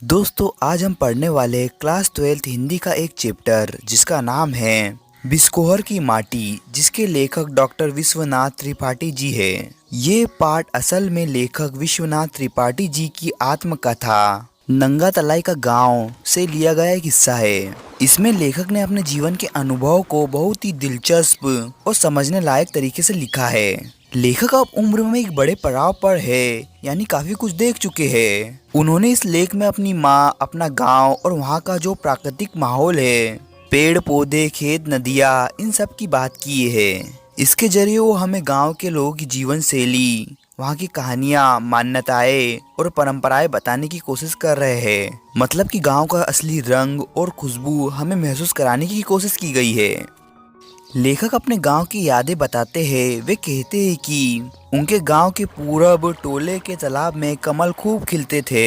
दोस्तों आज हम पढ़ने वाले क्लास 12th हिंदी का एक चैप्टर जिसका नाम है बिस्कोहर की माटी, जिसके लेखक डॉक्टर विश्वनाथ त्रिपाठी जी है। ये पाठ असल में लेखक विश्वनाथ त्रिपाठी जी की आत्मकथा नंगा तलाई का गांव से लिया गया एक हिस्सा है। इसमें लेखक ने अपने जीवन के अनुभव को बहुत ही दिलचस्प और समझने लायक तरीके से लिखा है। लेखक अब उम्र में एक बड़े पड़ाव पर है, यानी काफी कुछ देख चुके हैं। उन्होंने इस लेख में अपनी माँ, अपना गांव और वहाँ का जो प्राकृतिक माहौल है, पेड़ पौधे, खेत, नदियाँ, इन सब की बात की है। इसके जरिए वो हमें गांव के लोगों की जीवन शैली, वहाँ की कहानियाँ, मान्यताएं और परंपराएं बताने की कोशिश कर रहे हैं। मतलब कि गांव का असली रंग और खुशबू हमें महसूस कराने की कोशिश की गई है। लेखक अपने गांव की यादें बताते हैं। वे कहते हैं कि उनके गांव के पूरब टोले के तालाब में कमल खूब खिलते थे।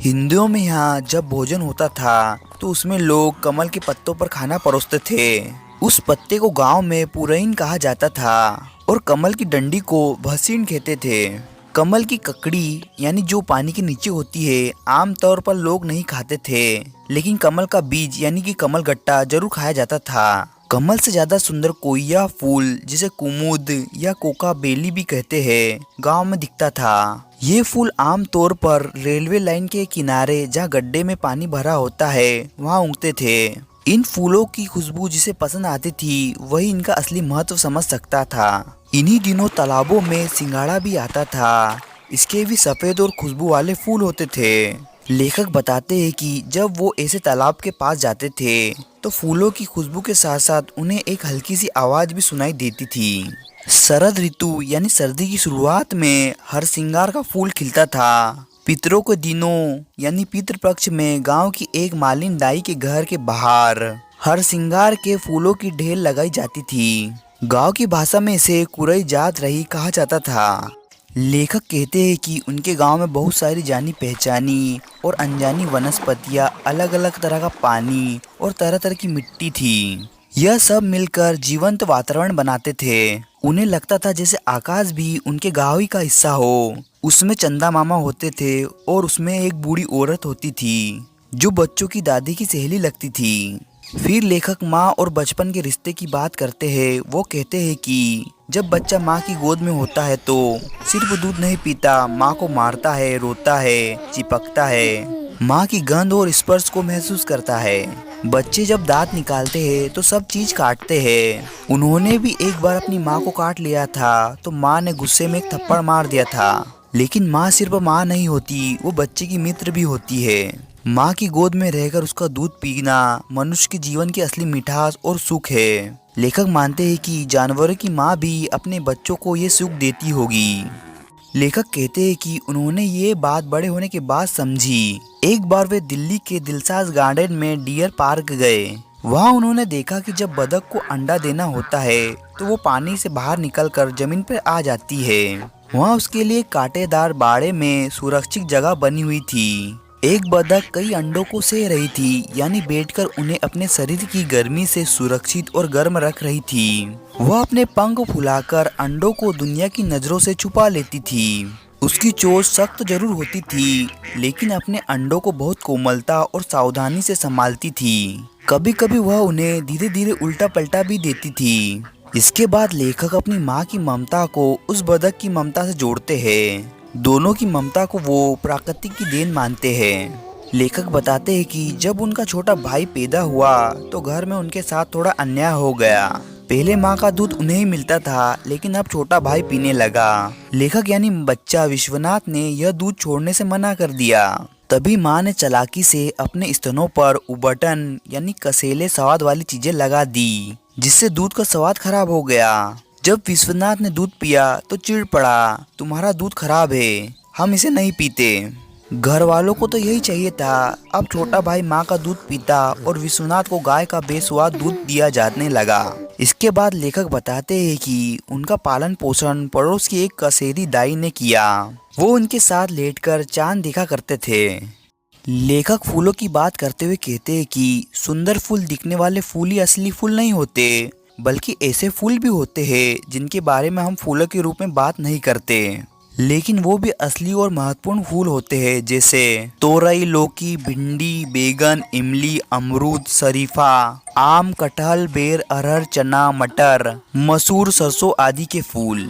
हिंदुओं में यहाँ जब भोजन होता था तो उसमें लोग कमल के पत्तों पर खाना परोसते थे। उस पत्ते को गांव में पुरैन कहा जाता था और कमल की डंडी को भसीन कहते थे। कमल की ककड़ी यानी जो पानी के नीचे होती है, आमतौर पर लोग नहीं खाते थे, लेकिन कमल का बीज यानी कि कमल गट्टा जरूर खाया जाता था। कमल से ज्यादा सुंदर कोई यह फूल, जिसे कुमुद या कोका बेली भी कहते हैं, गांव में दिखता था। ये फूल आमतौर पर रेलवे लाइन के किनारे जहाँ गड्ढे में पानी भरा होता है वहाँ उगते थे। इन फूलों की खुशबू जिसे पसंद आती थी वही इनका असली महत्व समझ सकता था। इन्हीं दिनों तालाबों में सिंगाड़ा भी आता था। इसके भी सफेद और खुशबू वाले फूल होते थे। लेखक बताते हैं कि जब वो ऐसे तालाब के पास जाते थे तो फूलों की खुशबू के साथ साथ उन्हें एक हल्की सी आवाज भी सुनाई देती थी। शरद ऋतु यानी सर्दी की शुरुआत में हर सिंगार का फूल खिलता था। पितरों के दिनों यानी पितृ पक्ष में गांव की एक मालिन दाई के घर के बाहर हर सिंगार के फूलों की ढेर लगाई जाती थी। गांव की भाषा में इसे कुरई जात रही कहा जाता था। लेखक कहते हैं कि उनके गांव में बहुत सारी जानी पहचानी और अनजानी वनस्पतियां, अलग अलग तरह का पानी और तरह तरह की मिट्टी थी। यह सब मिलकर जीवंत वातावरण बनाते थे। उन्हें लगता था जैसे आकाश भी उनके गांव ही का हिस्सा हो। उसमें चंदा मामा होते थे और उसमें एक बूढ़ी औरत होती थी जो बच्चों की दादी की सहेली लगती थी। फिर लेखक माँ और बचपन के रिश्ते की बात करते हैं। वो कहते हैं कि जब बच्चा माँ की गोद में होता है तो सिर्फ दूध नहीं पीता, माँ को मारता है, रोता है, चिपकता है, माँ की गंध और स्पर्श को महसूस करता है। बच्चे जब दांत निकालते हैं तो सब चीज काटते हैं। उन्होंने भी एक बार अपनी माँ को काट लिया था तो माँ ने गुस्से में एक थप्पड़ मार दिया था। लेकिन माँ सिर्फ माँ नहीं होती, वो बच्चे की मित्र भी होती है। माँ की गोद में रहकर उसका दूध पीना मनुष्य के जीवन की असली मिठास और सुख है। लेखक मानते हैं कि जानवरों की माँ भी अपने बच्चों को ये सुख देती होगी। लेखक कहते हैं कि उन्होंने ये बात बड़े होने के बाद समझी। एक बार वे दिल्ली के दिलसाज गार्डन में डियर पार्क गए। वहाँ उन्होंने देखा कि जब बतख को अंडा देना होता है तो वो पानी से बाहर निकलकर जमीन पर आ जाती है। वहाँ उसके लिए कांटेदार बाड़े में सुरक्षित जगह बनी हुई थी। एक बतख कई अंडों को सह रही थी, यानी बैठकर उन्हें अपने शरीर की गर्मी से सुरक्षित और गर्म रख रही थी। वह अपने पंख फुलाकर अंडों को दुनिया की नजरों से छुपा लेती थी। उसकी चोंच सख्त जरूर होती थी, लेकिन अपने अंडों को बहुत कोमलता और सावधानी से संभालती थी। कभी कभी वह उन्हें धीरे धीरे उल्टा पलटा भी देती थी। इसके बाद लेखक अपनी माँ की ममता को उस बतख की ममता से जोड़ते हैं। दोनों की ममता को वो प्रकृति की देन मानते हैं। लेखक बताते हैं कि जब उनका छोटा भाई पैदा हुआ तो घर में उनके साथ थोड़ा अन्याय हो गया। पहले माँ का दूध उन्हें ही मिलता था, लेकिन अब छोटा भाई पीने लगा। लेखक यानी बच्चा विश्वनाथ ने यह दूध छोड़ने से मना कर दिया। तभी माँ ने चालाकी से अपने स्तनों पर उबटन यानी कसेले स्वाद वाली चीजें लगा दी, जिससे दूध का स्वाद खराब हो गया। जब विश्वनाथ ने दूध पिया तो चिढ़ पड़ा, तुम्हारा दूध खराब है, हम इसे नहीं पीते। घर वालों को तो यही चाहिए था। अब छोटा भाई माँ का दूध पीता और विश्वनाथ को गाय का बेस्वाद दूध दिया जाने लगा। इसके बाद लेखक बताते हैं कि उनका पालन पोषण पड़ोस की एक कसेरी दाई ने किया। वो उनके साथ लेटकर चांद देखा करते थे। लेखक फूलों की बात करते हुए कहते हैं कि सुंदर फूल दिखने वाले फूल ही असली फूल नहीं होते, बल्कि ऐसे फूल भी होते हैं जिनके बारे में हम फूलों के रूप में बात नहीं करते। लेकिन वो भी असली और महत्वपूर्ण फूल होते हैं, जैसे तोरई, लौकी, भिंडी, बैगन, इमली, अमरूद, शरीफा, आम, कटहल, बेर, अरहर, चना, मटर, मसूर, सरसों आदि के फूल।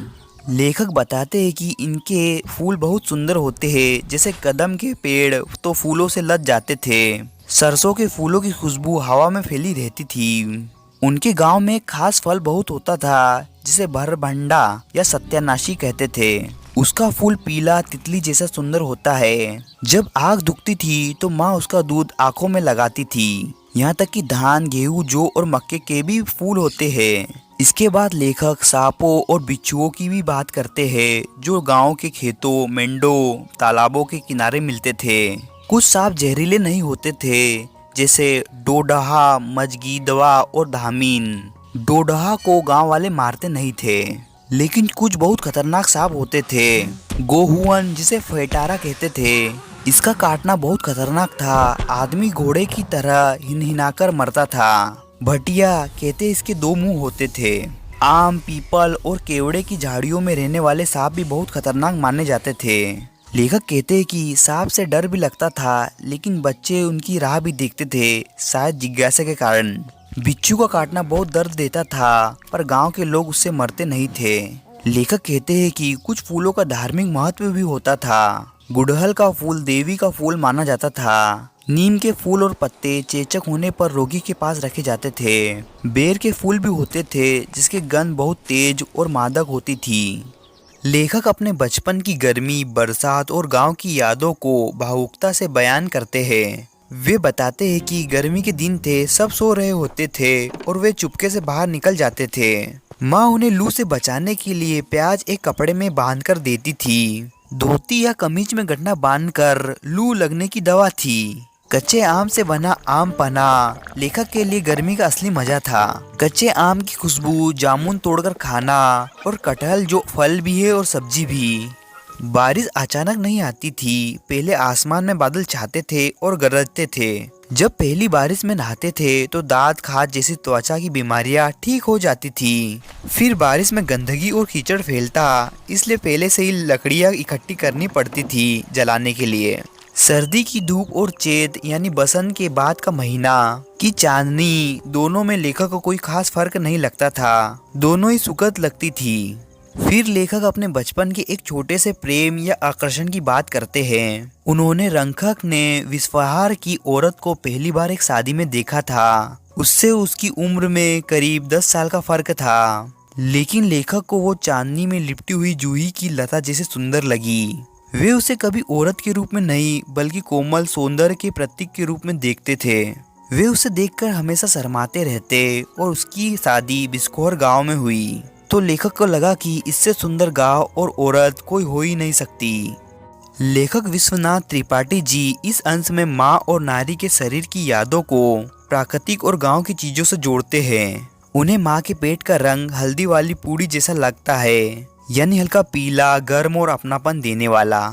लेखक बताते हैं कि इनके फूल बहुत सुंदर होते हैं, जैसे कदम के पेड़ तो फूलों से लद जाते थे। सरसों के फूलों की खुशबू हवा में फैली रहती थी। उनके गांव में एक खास फल बहुत होता था, जिसे भरभंडा या सत्यानाशी कहते थे। उसका फूल पीला तितली जैसा सुंदर होता है। जब आग दुखती थी तो माँ उसका दूध आंखों में लगाती थी। यहाँ तक कि धान, गेहूं, जौ और मक्के के भी फूल होते हैं। इसके बाद लेखक सांपों और बिच्छुओं की भी बात करते हैं, जो गांव के खेतों, मेंढों, तालाबों के किनारे मिलते थे। कुछ सांप जहरीले नहीं होते थे, जैसे डोडहा, मजगीदवा और धामीन। डोडहा को गांव वाले मारते नहीं थे, लेकिन कुछ बहुत खतरनाक सांप होते थे। गोहुअन, जिसे फेटारा कहते थे, इसका काटना बहुत खतरनाक था। आदमी घोड़े की तरह हिनहिनाकर मरता था। भटिया कहते इसके 2 मुंह होते थे। आम, पीपल और केवड़े की झाड़ियों में रहने वाले सांप भी बहुत खतरनाक माने जाते थे। लेखक कहते हैं कि सांप से डर भी लगता था, लेकिन बच्चे उनकी राह भी देखते थे, शायद जिज्ञासा के कारण। बिच्छू का काटना बहुत दर्द देता था, पर गांव के लोग उससे मरते नहीं थे। लेखक कहते हैं कि कुछ फूलों का धार्मिक महत्व भी होता था। गुड़हल का फूल देवी का फूल माना जाता था। नीम के फूल और पत्ते चेचक होने पर रोगी के पास रखे जाते थे। बेर के फूल भी होते थे, जिसकी गंध बहुत तेज और मादक होती थी। लेखक अपने बचपन की गर्मी, बरसात और गांव की यादों को भावुकता से बयान करते हैं। वे बताते हैं कि गर्मी के दिन थे, सब सो रहे होते थे और वे चुपके से बाहर निकल जाते थे। माँ उन्हें लू से बचाने के लिए प्याज एक कपड़े में बांधकर देती थी। धोती या कमीज में गठना बांधकर लू लगने की दवा थी। कच्चे आम से बना आम पन्ना लेखक के लिए गर्मी का असली मजा था। कच्चे आम की खुशबू, जामुन तोड़कर खाना और कटहल जो फल भी है और सब्जी भी। बारिश अचानक नहीं आती थी। पहले आसमान में बादल छाते थे और गरजते थे। जब पहली बारिश में नहाते थे तो दांत, खाज जैसी त्वचा की बीमारियां ठीक हो जाती थी। फिर बारिश में गंदगी और कीचड़ फैलता, इसलिए पहले से ही लकड़ियां इकट्ठी करनी पड़ती थी जलाने के लिए। सर्दी की धूप और चैत यानी बसंत के बाद का महीना की चांदनी, दोनों में लेखक को कोई खास फर्क नहीं लगता था। दोनों ही सुखद लगती थी। फिर लेखक अपने बचपन के एक छोटे से प्रेम या आकर्षण की बात करते हैं। उन्होंने रंखक ने विश्वहार की औरत को पहली बार एक शादी में देखा था। उससे उसकी उम्र में करीब 10 साल का फर्क था, लेकिन लेखक को वो चांदनी में लिपटी हुई जूही की लता जैसे सुंदर लगी। वे उसे कभी औरत के रूप में नहीं, बल्कि कोमल सौंदर्य के प्रतीक के रूप में देखते थे। वे उसे देखकर हमेशा शर्माते रहते और उसकी शादी बिस्कोहर गांव में हुई तो लेखक को लगा कि इससे सुंदर गांव और औरत कोई हो ही नहीं सकती। लेखक विश्वनाथ त्रिपाठी जी इस अंश में माँ और नारी के शरीर की यादों को प्राकृतिक और गांव की चीजों से जोड़ते हैं। उन्हें माँ के पेट का रंग हल्दी वाली पूड़ी जैसा लगता है, यानी हल्का पीला, गर्म और अपनापन देने वाला।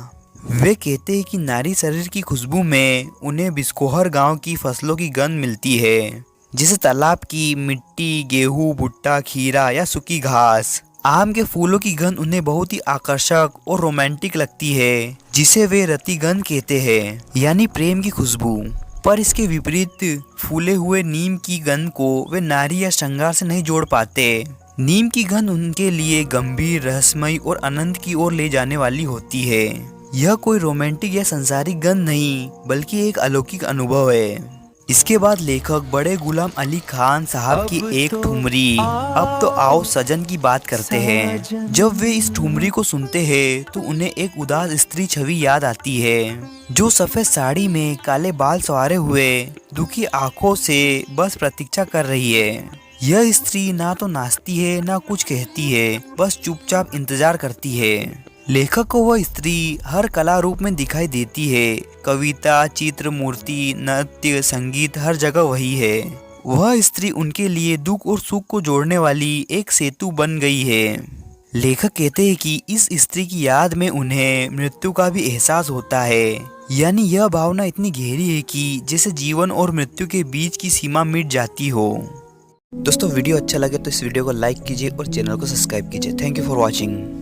वे कहते हैं कि नारी शरीर की खुशबू में उन्हें बिस्कोहर गांव की फसलों की गंध मिलती है, जैसे तालाब की मिट्टी, गेहूं, भुट्टा, खीरा या सूखी घास। आम के फूलों की गंध उन्हें बहुत ही आकर्षक और रोमांटिक लगती है, जिसे वे रतिगंध कहते हैं, यानी प्रेम की खुशबू। पर इसके विपरीत फूले हुए नीम की गंध को वे नारी या श्रृंगार से नहीं जोड़ पाते। नीम की गंध उनके लिए गंभीर, रहस्यमयी और आनंद की ओर ले जाने वाली होती है। यह कोई रोमांटिक या संसारिक गंध नहीं, बल्कि एक अलौकिक अनुभव है। इसके बाद लेखक बड़े गुलाम अली खान साहब की एक ठुमरी अब तो आओ सजन की बात करते हैं। जब वे इस ठुमरी को सुनते हैं तो उन्हें एक उदास स्त्री छवि याद आती है, जो सफेद साड़ी में काले बाल संवारे हुए दुखी आंखों से बस प्रतीक्षा कर रही है। यह स्त्री ना तो नाचती है ना कुछ कहती है, बस चुपचाप इंतजार करती है। लेखक को वह स्त्री हर कला रूप में दिखाई देती है। कविता, चित्र, मूर्ति, नृत्य, संगीत, हर जगह वही है। वह स्त्री उनके लिए दुख और सुख को जोड़ने वाली एक सेतु बन गई है। लेखक कहते हैं कि इस स्त्री की याद में उन्हें मृत्यु का भी एहसास होता है, यानी यह भावना इतनी गहरी है कि जैसे जीवन और मृत्यु के बीच की सीमा मिट जाती हो। दोस्तों, वीडियो अच्छा लगे तो इस वीडियो को लाइक कीजिए और चैनल को सब्सक्राइब कीजिए। Thank you for watching.